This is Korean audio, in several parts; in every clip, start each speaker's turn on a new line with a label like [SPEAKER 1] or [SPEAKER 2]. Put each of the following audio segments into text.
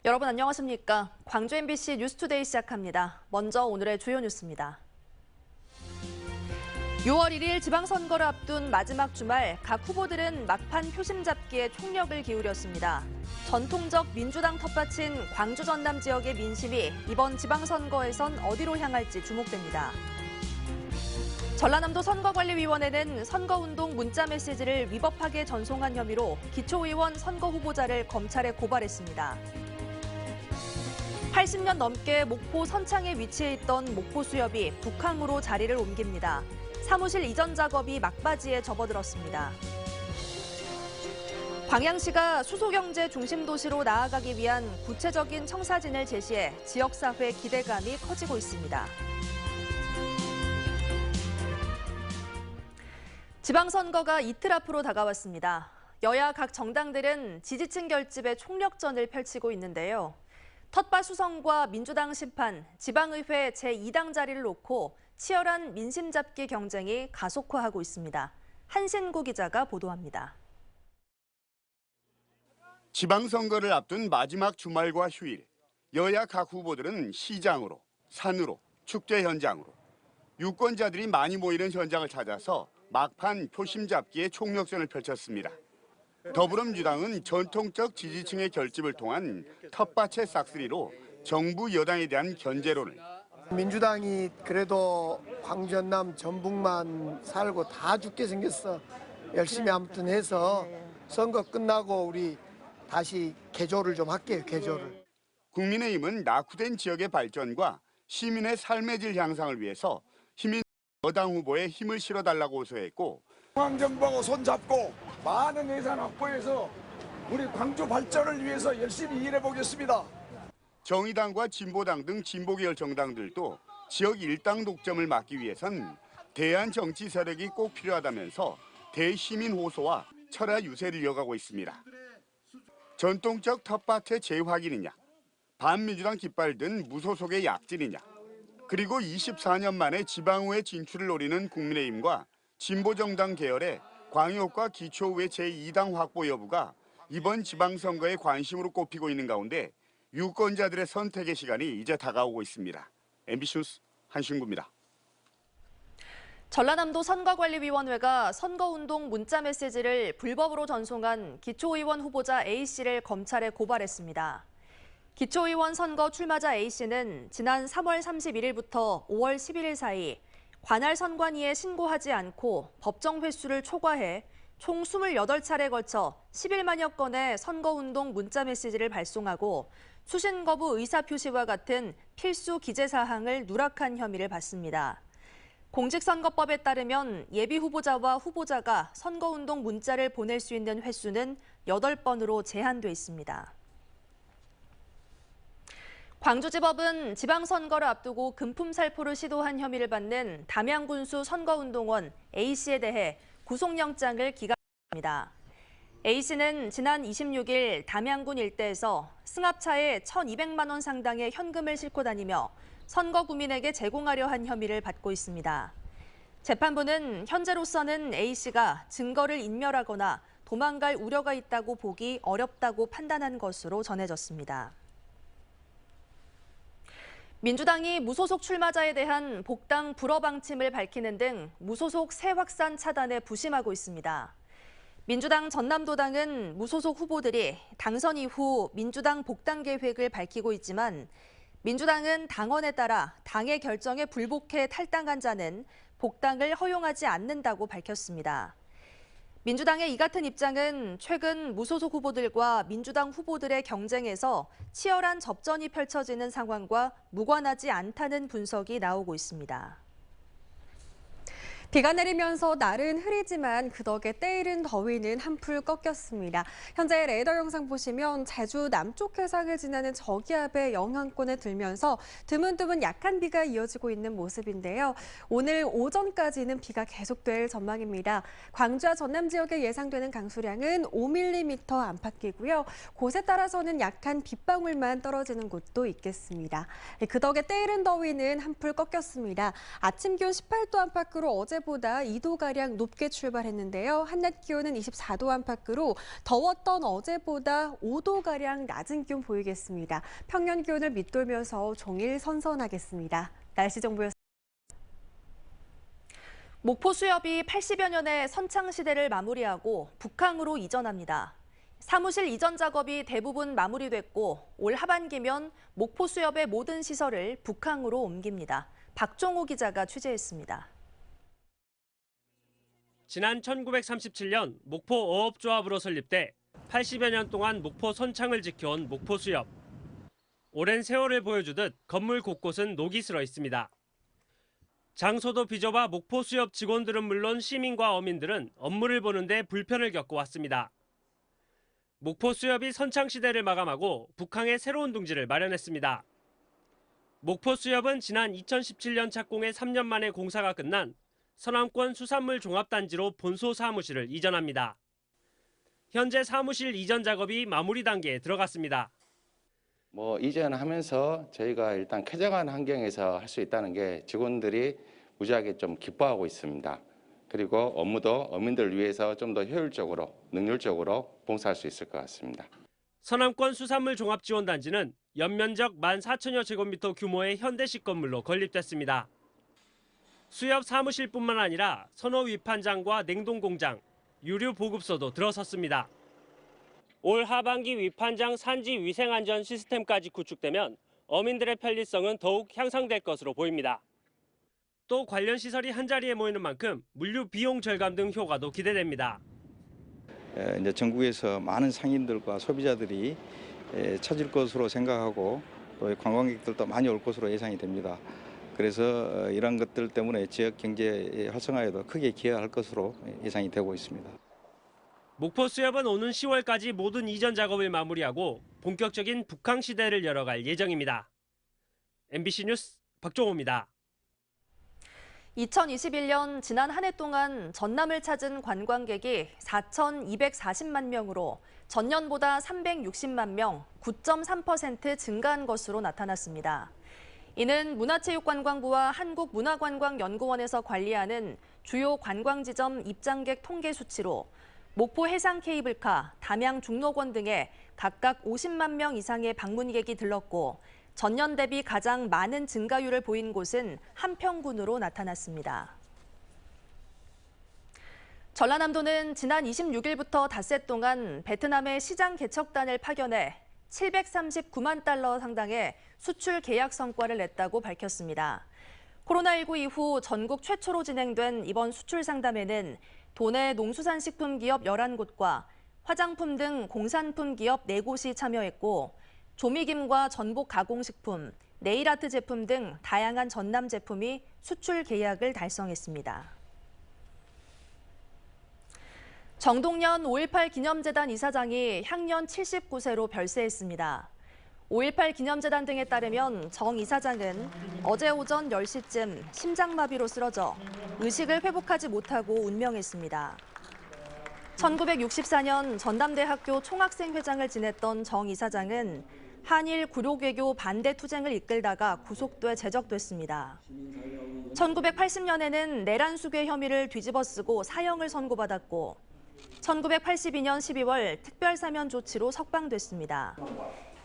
[SPEAKER 1] 여러분 안녕하십니까? 광주 MBC 뉴스투데이 시작합니다. 먼저 오늘의 주요 뉴스입니다. 6월 1일 지방선거를 앞둔 마지막 주말 각 후보들은 막판 표심 잡기에 총력을 기울였습니다. 전통적 민주당 텃밭인 광주 전남 지역의 민심이 이번 지방선거에선 어디로 향할지 주목됩니다. 전라남도 선거관리위원회는 선거운동 문자메시지를 위법하게 전송한 혐의로 기초의원 선거 후보자를 검찰에 고발했습니다. 80년 넘게 목포 선창에 위치해 있던 목포수협이 북항으로 자리를 옮깁니다. 사무실 이전 작업이 막바지에 접어들었습니다. 광양시가 수소경제 중심 도시로 나아가기 위한 구체적인 청사진을 제시해 지역사회 기대감이 커지고 있습니다. 지방선거가 이틀 앞으로 다가왔습니다. 여야 각 정당들은 지지층 결집에 총력전을 펼치고 있는데요. 텃밭 수성과 민주당 심판, 지방의회 제2당 자리를 놓고 치열한 민심 잡기 경쟁이 가속화하고 있습니다. 한신구 기자가 보도합니다.
[SPEAKER 2] 지방선거를 앞둔 마지막 주말과 휴일, 여야 각 후보들은 시장으로, 산으로, 축제 현장으로, 유권자들이 많이 모이는 현장을 찾아서 막판 표심 잡기에 총력전을 펼쳤습니다. 더불어민주당은 전통적 지지층의 결집을 통한 텃밭의 싹쓸이로 정부 여당에 대한 견제론을,
[SPEAKER 3] 민주당이 그래도 광주, 전남, 전북만 살고 다 죽게 생겼어. 열심히 아무튼 해서 선거 끝나고 우리 다시 개조를 좀 할게요, 개조를.
[SPEAKER 2] 국민의힘은 낙후된 지역의 발전과 시민의 삶의 질 향상을 위해서 힘있는 여당 후보에 힘을 실어달라고 호소했고,
[SPEAKER 4] 중앙정부하고 손잡고 많은 예산 확보해서 우리 광주 발전을 위해서 열심히 일해보겠습니다.
[SPEAKER 2] 정의당과 진보당 등 진보계열 정당들도 지역 일당 독점을 막기 위해선 대한 정치 세력이 꼭 필요하다면서 대시민 호소와 철야 유세를 이어가고 있습니다. 전통적 텃밭의 재확인이냐, 반민주당 깃발 든 무소속의 약진이냐, 그리고 24년 만에 지방의회 진출을 노리는 국민의힘과 진보정당 계열의 광역과 기초의회 제2당 확보 여부가 이번 지방선거의 관심으로 꼽히고 있는 가운데 유권자들의 선택의 시간이 이제 다가오고 있습니다. MBC 뉴스 한신구입니다.
[SPEAKER 1] 전라남도 선거관리위원회가 선거운동 문자메시지를 불법으로 전송한 기초의원 후보자 A씨를 검찰에 고발했습니다. 기초의원 선거 출마자 A씨는 지난 3월 31일부터 5월 11일 사이 관할 선관위에 신고하지 않고 법정 횟수를 초과해 총 28차례에 걸쳐 11만여 건의 선거운동 문자메시지를 발송하고 수신 거부 의사표시와 같은 필수 기재사항을 누락한 혐의를 받습니다. 공직선거법에 따르면 예비후보자와 후보자가 선거운동 문자를 보낼 수 있는 횟수는 8번으로 제한돼 있습니다. 광주지법은 지방선거를 앞두고 금품살포를 시도한 혐의를 받는 담양군수 선거운동원 A씨에 대해 구속영장을 기각했습니다. A씨는 지난 26일 담양군 일대에서 승합차에 1,200만 원 상당의 현금을 싣고 다니며 선거 구민에게 제공하려 한 혐의를 받고 있습니다. 재판부는 현재로서는 A씨가 증거를 인멸하거나 도망갈 우려가 있다고 보기 어렵다고 판단한 것으로 전해졌습니다. 민주당이 무소속 출마자에 대한 복당 불허 방침을 밝히는 등 무소속 새 확산 차단에 부심하고 있습니다. 민주당 전남도당은 무소속 후보들이 당선 이후 민주당 복당 계획을 밝히고 있지만 민주당은 당원에 따라 당의 결정에 불복해 탈당한 자는 복당을 허용하지 않는다고 밝혔습니다. 민주당의 이 같은 입장은 최근 무소속 후보들과 민주당 후보들의 경쟁에서 치열한 접전이 펼쳐지는 상황과 무관하지 않다는 분석이 나오고 있습니다.
[SPEAKER 5] 비가 내리면서 날은 흐리지만 그 덕에 때이른 더위는 한풀 꺾였습니다. 현재 레이더 영상 보시면 제주 남쪽 해상을 지나는 저기압의 영향권에 들면서 드문드문 약한 비가 이어지고 있는 모습인데요. 오늘 오전까지는 비가 계속될 전망입니다. 광주와 전남 지역에 예상되는 강수량은 5mm 안팎이고요. 곳에 따라서는 약한 빗방울만 떨어지는 곳도 있겠습니다. 그 덕에 때이른 더위는 한풀 꺾였습니다. 아침 기온 18도 안팎으로 어제 어제보다 2도가량 높게 출발했는데요. 한낮 기온은 24도 안팎으로 더웠던 어제보다 5도가량 낮은 기온 보이겠습니다. 평년 기온을 밑돌면서 종일 선선하겠습니다. 날씨 정보였습니다.
[SPEAKER 1] 목포 수협이 80여 년의 선창시대를 마무리하고 북항으로 이전합니다. 사무실 이전 작업이 대부분 마무리됐고 올 하반기면 목포 수협의 모든 시설을 북항으로 옮깁니다. 박종호 기자가 취재했습니다.
[SPEAKER 6] 지난 1937년 목포 어업조합으로 설립돼 80여 년 동안 목포 선창을 지켜온 목포 수협. 오랜 세월을 보여주듯 건물 곳곳은 녹이 슬어 있습니다. 장소도 비좁아 목포 수협 직원들은 물론 시민과 어민들은 업무를 보는데 불편을 겪어왔습니다. 목포 수협이 선창시대를 마감하고 북항에 새로운 둥지를 마련했습니다. 목포 수협은 지난 2017년 착공에 3년 만에 공사가 끝난 서남권 수산물 종합단지로 본소 사무실을 이전합니다. 현재 사무실 이전 작업이 마무리 단계에 들어갔습니다.
[SPEAKER 7] 이전하면서 저희가 일단 쾌적한 환경에서 할 수 있다는 게 직원들이 무지하게 좀 기뻐하고 있습니다. 그리고 업무도 어민들을 위해서 좀 더 효율적으로, 능률적으로 봉사할 수 있을 것 같습니다.
[SPEAKER 6] 서남권 수산물 종합지원단지는 연면적 14,000여 제곱미터 규모의 현대식 건물로 건립됐습니다. 수협 사무실뿐만 아니라 선호 위판장과 냉동공장, 유류 보급소도 들어섰습니다. 올 하반기 위판장 산지 위생안전 시스템까지 구축되면 어민들의 편리성은 더욱 향상될 것으로 보입니다. 또 관련 시설이 한자리에 모이는 만큼 물류 비용 절감 등 효과도 기대됩니다.
[SPEAKER 8] 이제 전국에서 많은 상인들과 소비자들이 찾을 것으로 생각하고 또 관광객들도 많이 올 것으로 예상이 됩니다. 그래서 이런 것들 때문에 지역 경제 활성화에도 크게 기여할 것으로 예상이 되고 있습니다.
[SPEAKER 6] 목포 수협은 오는 10월까지 모든 이전 작업을 마무리하고 본격적인 북항 시대를 열어갈 예정입니다. MBC 뉴스 박종호입니다.
[SPEAKER 1] 2021년 지난 한 해 동안 전남을 찾은 관광객이 4,240만 명으로 전년보다 360만 명, 9.3% 증가한 것으로 나타났습니다. 이는 문화체육관광부와 한국문화관광연구원에서 관리하는 주요 관광지점 입장객 통계 수치로 목포 해상 케이블카, 담양 중록원 등에 각각 50만 명 이상의 방문객이 들렀고 전년 대비 가장 많은 증가율을 보인 곳은 한평군으로 나타났습니다. 전라남도는 지난 26일부터 닷새 동안 베트남의 시장 개척단을 파견해 739만 달러 상당의 수출 계약 성과를 냈다고 밝혔습니다. 코로나19 이후 전국 최초로 진행된 이번 수출 상담에는 도내 농수산식품 기업 11곳과 화장품 등 공산품 기업 4곳이 참여했고 조미김과 전복 가공식품, 네일아트 제품 등 다양한 전남 제품이 수출 계약을 달성했습니다. 정동연 5.18 기념재단 이사장이 향년 79세로 별세했습니다. 5.18 기념재단 등에 따르면 정 이사장은 어제 오전 10시쯤 심장마비로 쓰러져 의식을 회복하지 못하고 운명했습니다. 1964년 전남대학교 총학생회장을 지냈던 정 이사장은 한일 구록외교 반대 투쟁을 이끌다가 구속돼 제적됐습니다. 1980년에는 내란 수괴 혐의를 뒤집어쓰고 사형을 선고받았고 1982년 12월 특별사면 조치로 석방됐습니다.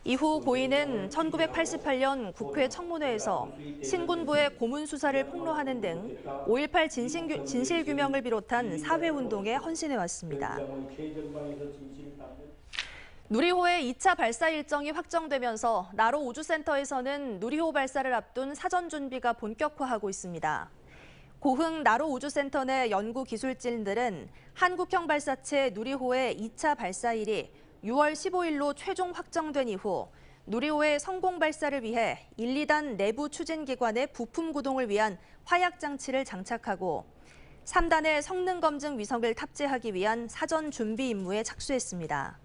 [SPEAKER 1] 이후 고인은 1988년 국회 청문회에서 신군부의 고문 수사를 폭로하는 등 5.18 진실규명을 비롯한 사회운동에 헌신해왔습니다. 누리호의 2차 발사 일정이 확정되면서 나로 우주센터에서는 누리호 발사를 앞둔 사전 준비가 본격화하고 있습니다. 고흥 나로 우주센터 내 연구기술진들은 한국형 발사체 누리호의 2차 발사일이 6월 15일로 최종 확정된 이후 누리호의 성공 발사를 위해 1, 2단 내부 추진기관의 부품 구동을 위한 화약 장치를 장착하고 3단의 성능 검증 위성을 탑재하기 위한 사전 준비 임무에 착수했습니다.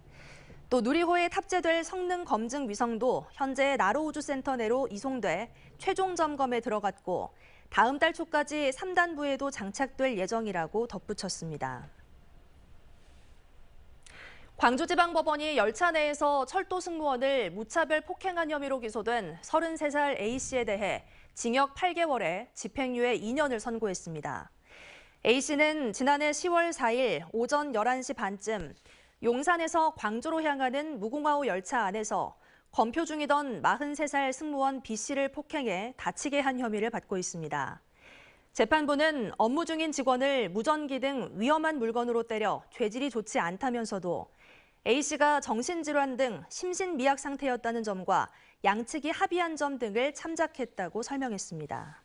[SPEAKER 1] 또 누리호에 탑재될 성능 검증 위성도 현재 나로 우주센터 내로 이송돼 최종 점검에 들어갔고 다음 달 초까지 3단부에도 장착될 예정이라고 덧붙였습니다. 광주지방법원이 열차 내에서 철도 승무원을 무차별 폭행한 혐의로 기소된 33살 A씨에 대해 징역 8개월에 집행유예 2년을 선고했습니다. A씨는 지난해 10월 4일 오전 11시 반쯤 용산에서 광주로 향하는 무궁화호 열차 안에서 검표 중이던 43살 승무원 B씨를 폭행해 다치게 한 혐의를 받고 있습니다. 재판부는 업무 중인 직원을 무전기 등 위험한 물건으로 때려 죄질이 좋지 않다면서도 A씨가 정신질환 등 심신미약 상태였다는 점과 양측이 합의한 점 등을 참작했다고 설명했습니다.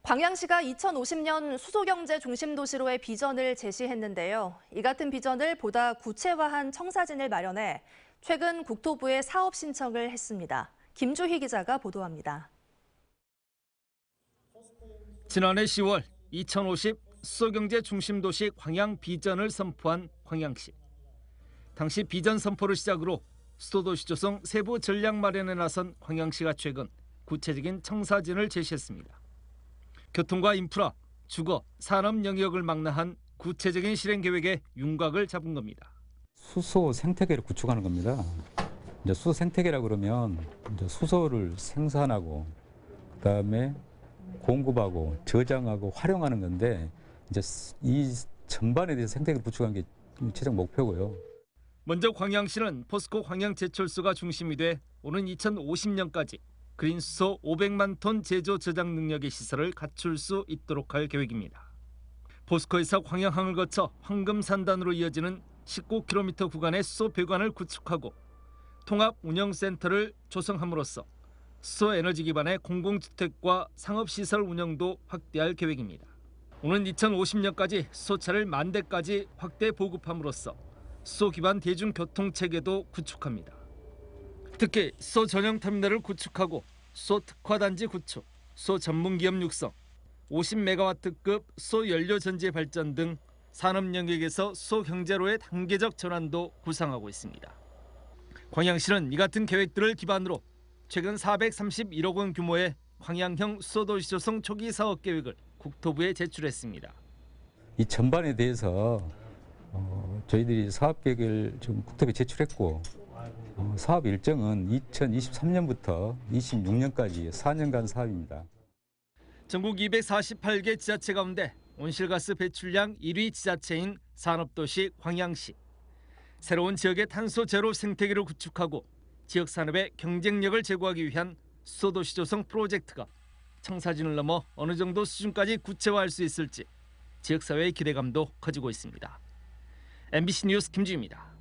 [SPEAKER 1] 광양시가 2050년 수소경제 중심 도시로의 비전을 제시했는데요. 이 같은 비전을 보다 구체화한 청사진을 마련해 최근 국토부에 사업 신청을 했습니다. 김주희 기자가 보도합니다.
[SPEAKER 9] 지난해 10월 2050 수소경제 중심 도시 광양 비전을 선포한 광양시. 당시 비전 선포를 시작으로 수도도시 조성 세부 전략 마련에 나선 광양시가 최근 구체적인 청사진을 제시했습니다. 교통과 인프라, 주거, 산업 영역을 망라한 구체적인 실행 계획에 윤곽을 잡은 겁니다.
[SPEAKER 10] 수소 생태계를 구축하는 겁니다. 이제 수소 생태계라 그러면 이제 수소를 생산하고 그다음에 공급하고 저장하고 활용하는 건데 이제 이 전반에 대해서 생태계를 구축하는 게 최종 목표고요.
[SPEAKER 9] 먼저 광양시는 포스코 광양제철소가 중심이 돼 오는 2050년까지 그린 수소 500만 톤 제조 저장 능력의 시설을 갖출 수 있도록 할 계획입니다. 포스코에서 광양항을 거쳐 황금산단으로 이어지는 19km 구간의 수소 배관을 구축하고 통합 운영센터를 조성함으로써 수소 에너지 기반의 공공주택과 상업시설 운영도 확대할 계획입니다. 오는 2050년까지 수소차를 10,000대까지 확대 보급함으로써 수소 기반 대중교통체계도 구축합니다. 특히 수소 전용 터미널을 구축하고 수소 특화단지 구축, 수소 전문기업 육성, 50메가와트급 수소 연료 전지 발전 등 산업 영역에서 수소 경제로의 단계적 전환도 구상하고 있습니다. 광양시는 이 같은 계획들을 기반으로 최근 431억 원 규모의 광양형 수소도시 조성 초기 사업 계획을 국토부에 제출했습니다.
[SPEAKER 10] 이 전반에 대해서 저희들이 사업 계획을 지금 국토부에 제출했고 사업 일정은 2023년부터 26년까지 4년간 사업입니다.
[SPEAKER 9] 전국 248개 지자체 가운데 온실가스 배출량 1위 지자체인 산업도시 광양시. 새로운 지역의 탄소 제로 생태계를 구축하고 지역 산업의 경쟁력을 제고하기 위한 수소도시 조성 프로젝트가 청사진을 넘어 어느 정도 수준까지 구체화할 수 있을지 지역사회의 기대감도 커지고 있습니다. MBC 뉴스 김주희입니다.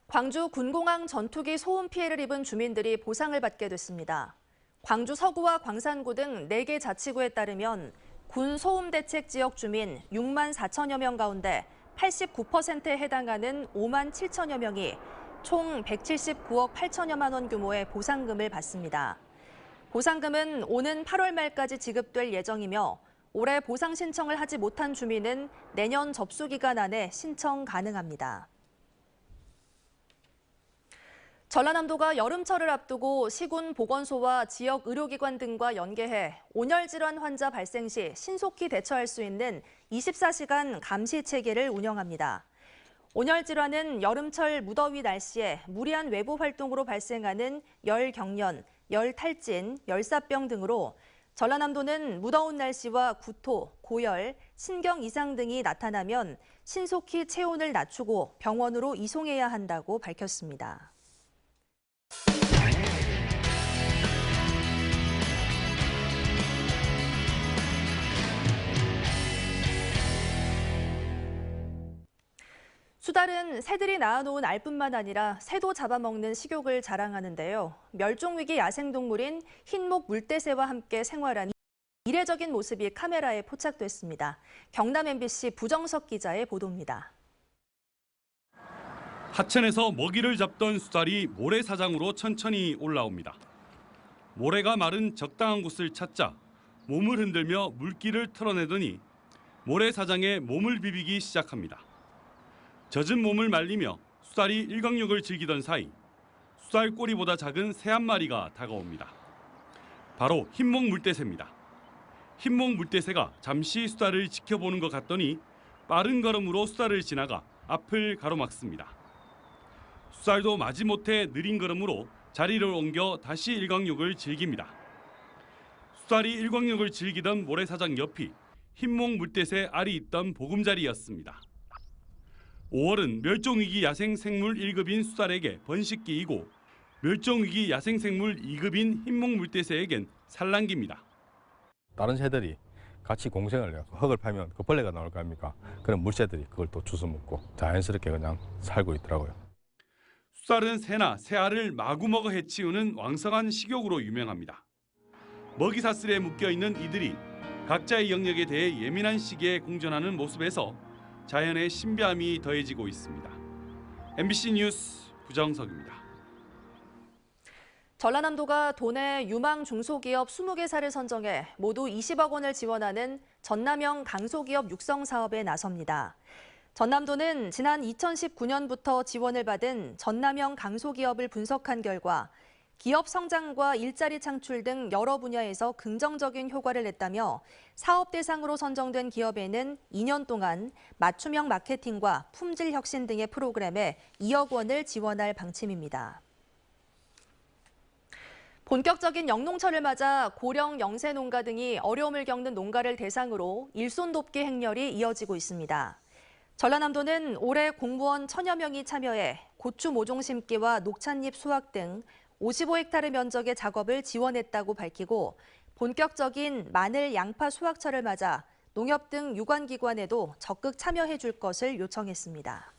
[SPEAKER 1] 광주 군공항 전투기 소음 피해를 입은 주민들이 보상을 받게 됐습니다. 광주 서구와 광산구 등 4개 자치구에 따르면 군 소음 대책 지역 주민 6만 4천여 명 가운데 89%에 해당하는 5만 7천여 명이 총 179억 8천여만 원 규모의 보상금을 받습니다. 보상금은 오는 8월 말까지 지급될 예정이며 올해 보상 신청을 하지 못한 주민은 내년 접수 기간 안에 신청 가능합니다. 전라남도가 여름철을 앞두고 시군 보건소와 지역 의료기관 등과 연계해 온열 질환 환자 발생 시 신속히 대처할 수 있는 24시간 감시 체계를 운영합니다. 온열 질환은 여름철 무더위 날씨에 무리한 외부 활동으로 발생하는 열 경련, 열 탈진, 열사병 등으로 전라남도는 무더운 날씨와 구토, 고열, 신경 이상 등이 나타나면 신속히 체온을 낮추고 병원으로 이송해야 한다고 밝혔습니다. 수달은 새들이 낳아놓은 알뿐만 아니라 새도 잡아먹는 식욕을 자랑하는데요. 멸종위기 야생동물인 흰목 물대새와 함께 생활한 이례적인 모습이 카메라에 포착됐습니다. 경남 MBC 부정석 기자의 보도입니다.
[SPEAKER 11] 하천에서 먹이를 잡던 수달이 모래사장으로 천천히 올라옵니다. 모래가 마른 적당한 곳을 찾자 몸을 흔들며 물기를 털어내더니 모래사장에 몸을 비비기 시작합니다. 젖은 몸을 말리며 수달이 일광욕을 즐기던 사이 수달 꼬리보다 작은 새 한 마리가 다가옵니다. 바로 흰목 물대새입니다. 흰목 물대새가 잠시 수달을 지켜보는 것 같더니 빠른 걸음으로 수달을 지나가 앞을 가로막습니다. 숫살도 마지못해 느린 걸음으로 자리를 옮겨 다시 일광욕을 즐깁니다. 숫살이 일광욕을 즐기던 모래사장 옆이 흰목 물대새 알이 있던 보금자리였습니다. 5월은 멸종위기 야생생물 1급인 숫살에게 번식기이고 멸종위기 야생생물 2급인 흰목 물대새에겐 산란기입니다.
[SPEAKER 12] 다른 새들이 같이 공생을 해서 흙을 파면 그 벌레가 나올 거 아닙니까? 그럼 물새들이 그걸 또 주워 먹고 자연스럽게 그냥 살고 있더라고요.
[SPEAKER 11] 숫살은 새나 새알을 마구먹어 해치우는 왕성한 식욕으로 유명합니다. 먹이 사슬에 묶여있는 이들이 각자의 영역에 대해 예민한 시기에 공존하는 모습에서 자연의 신비함이 더해지고 있습니다. MBC 뉴스 부정석입니다.
[SPEAKER 1] 전라남도가 도내 유망 중소기업 20개사를 선정해 모두 20억 원을 지원하는 전남형 강소기업 육성 사업에 나섭니다. 전남도는 지난 2019년부터 지원을 받은 전남형 강소기업을 분석한 결과 기업 성장과 일자리 창출 등 여러 분야에서 긍정적인 효과를 냈다며 사업 대상으로 선정된 기업에는 2년 동안 맞춤형 마케팅과 품질 혁신 등의 프로그램에 2억 원을 지원할 방침입니다. 본격적인 영농철을 맞아 고령 영세 농가 등이 어려움을 겪는 농가를 대상으로 일손 돕기 행렬이 이어지고 있습니다. 전라남도는 올해 공무원 1000여 명이 참여해 고추 모종 심기와 녹찻잎 수확 등 55헥타르 면적의 작업을 지원했다고 밝히고 본격적인 마늘, 양파 수확철을 맞아 농협 등 유관기관에도 적극 참여해 줄 것을 요청했습니다.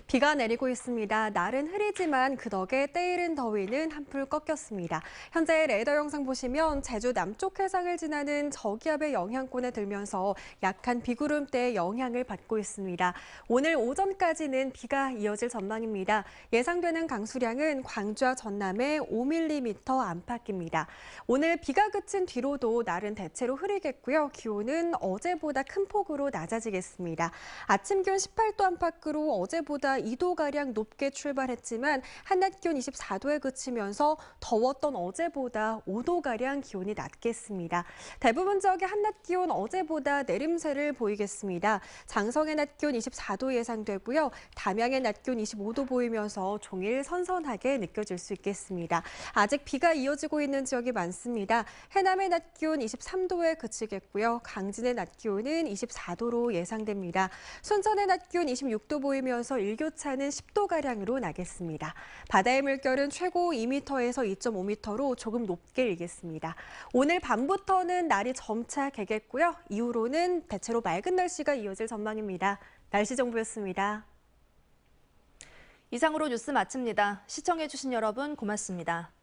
[SPEAKER 5] 비가 내리고 있습니다. 날은 흐리지만 그 덕에 때이른 더위는 한풀 꺾였습니다. 현재 레이더 영상 보시면 제주 남쪽 해상을 지나는 저기압의 영향권에 들면서 약한 비구름대의 영향을 받고 있습니다. 오늘 오전까지는 비가 이어질 전망입니다. 예상되는 강수량은 광주와 전남에 5mm 안팎입니다. 오늘 비가 그친 뒤로도 날은 대체로 흐리겠고요. 기온은 어제보다 큰 폭으로 낮아지겠습니다. 아침 기온 18도 안팎으로 어제보다 2도가량 높게 출발했지만 한낮 기온 24도에 그치면서 더웠던 어제보다 5도가량 기온이 낮겠습니다. 대부분 지역의 한낮 기온 어제보다 내림세를 보이겠습니다. 장성의 낮 기온 24도 예상되고요. 담양의 낮 기온 25도 보이면서 종일 선선하게 느껴질 수 있겠습니다. 아직 비가 이어지고 있는 지역이 많습니다. 해남의 낮 기온 23도에 그치겠고요. 강진의 낮 기온은 24도로 예상됩니다. 순천의 낮 기온 26도 보이면서 일교차는 10도가량으로 나겠습니다. 바다의 물결은 최고 2m에서 2.5m로 조금 높게 일겠습니다. 오늘 밤부터는 날이 점차 개겠고요. 이후로는 대체로 맑은 날씨가 이어질 전망입니다. 날씨 정보였습니다.
[SPEAKER 1] 이상으로 뉴스 마칩니다. 시청해주신 여러분 고맙습니다.